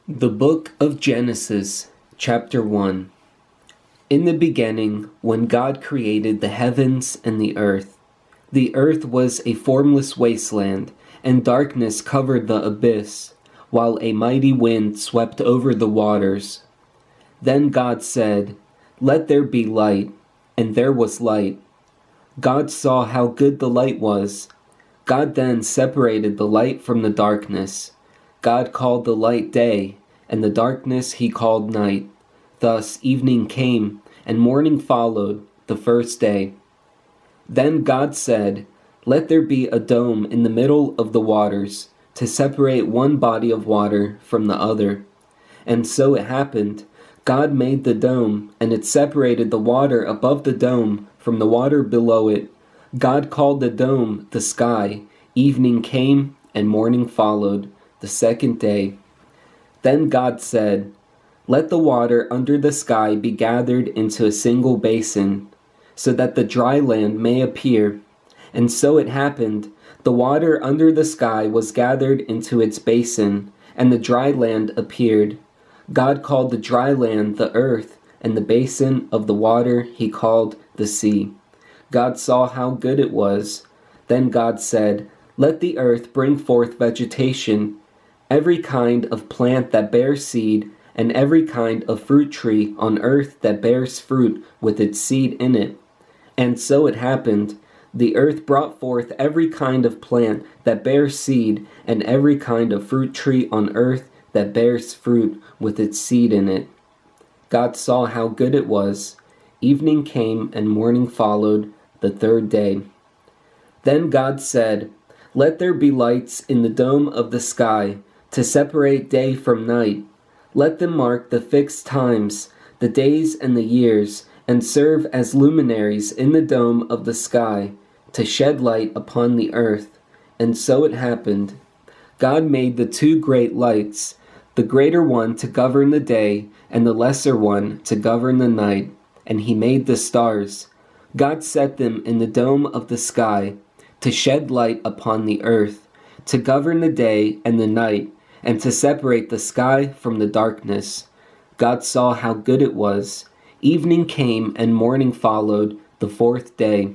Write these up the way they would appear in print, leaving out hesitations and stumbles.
The Book of Genesis, Chapter 1. In the beginning, when God created the heavens and the earth was a formless wasteland, and darkness covered the abyss, while a mighty wind swept over the waters. Then God said, "Let there be light," and there was light. God saw how good the light was. God then separated the light from the darkness. God called the light day, and the darkness he called night. Thus evening came, and morning followed, the first day. Then God said, "Let there be a dome in the middle of the waters, to separate one body of water from the other." And so it happened. God made the dome, and it separated the water above the dome from the water below it. God called the dome the sky. Evening came, and morning followed, the second day. Then God said, "Let the water under the sky be gathered into a single basin, so that the dry land may appear." And so it happened. The water under the sky was gathered into its basin, and the dry land appeared. God called the dry land the earth, and the basin of the water he called the sea. God saw how good it was. Then God said, "Let the earth bring forth vegetation, every kind of plant that bears seed, and every kind of fruit tree on earth that bears fruit with its seed in it." And so it happened. The earth brought forth every kind of plant that bears seed, and every kind of fruit tree on earth that bears fruit with its seed in it. God saw how good it was. Evening came, and morning followed, the third day. Then God said, "Let there be lights in the dome of the sky, to separate day from night. Let them mark the fixed times, the days and the years, and serve as luminaries in the dome of the sky, to shed light upon the earth." And so it happened. God made the two great lights, the greater one to govern the day, and the lesser one to govern the night. And he made the stars. God set them in the dome of the sky, to shed light upon the earth, to govern the day and the night, and to separate the sky from the darkness. God saw how good it was. Evening came, and morning followed, the fourth day.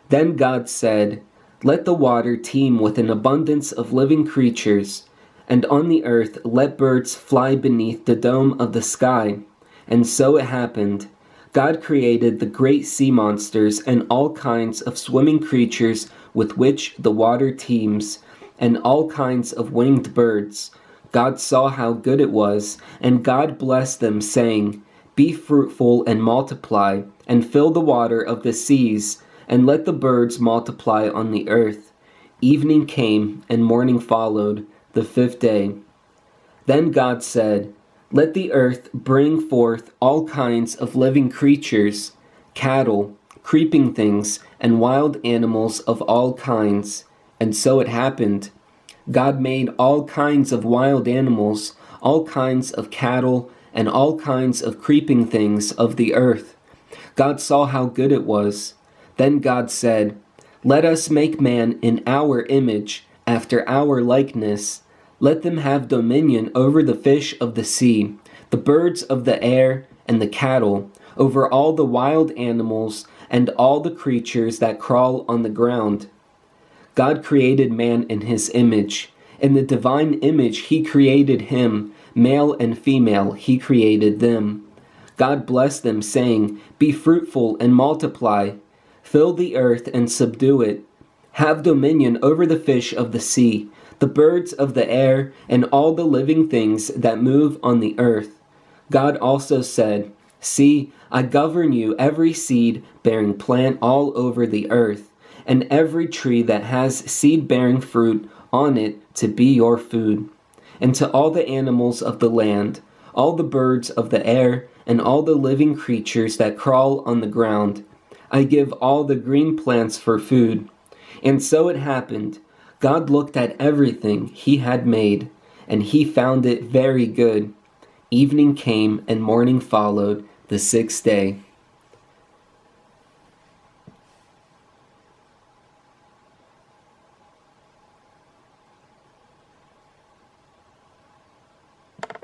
Then God said, "Let the water teem with an abundance of living creatures, and on the earth let birds fly beneath the dome of the sky." And so it happened. God created the great sea monsters and all kinds of swimming creatures with which the water teems, and all kinds of winged birds. God saw how good it was, and God blessed them, saying, "Be fruitful and multiply, and fill the water of the seas, and let the birds multiply on the earth." Evening came, and morning followed, the fifth day. Then God said, "Let the earth bring forth all kinds of living creatures, cattle, creeping things, and wild animals of all kinds." And so it happened. God made all kinds of wild animals, all kinds of cattle, and all kinds of creeping things of the earth. God saw how good it was. Then God said, "Let us make man in our image, after our likeness. Let them have dominion over the fish of the sea, the birds of the air, and the cattle, over all the wild animals, and all the creatures that crawl on the ground." God created man in his image. In the divine image he created him, male and female he created them. God blessed them, saying, "Be fruitful and multiply, fill the earth and subdue it. Have dominion over the fish of the sea, the birds of the air, and all the living things that move on the earth." God also said, "See, I govern you every seed-bearing plant all over the earth, and every tree that has seed-bearing fruit on it to be your food. And to all the animals of the land, all the birds of the air, and all the living creatures that crawl on the ground, I give all the green plants for food." And so it happened. God looked at everything he had made, and he found it very good. Evening came, and morning followed, the sixth day.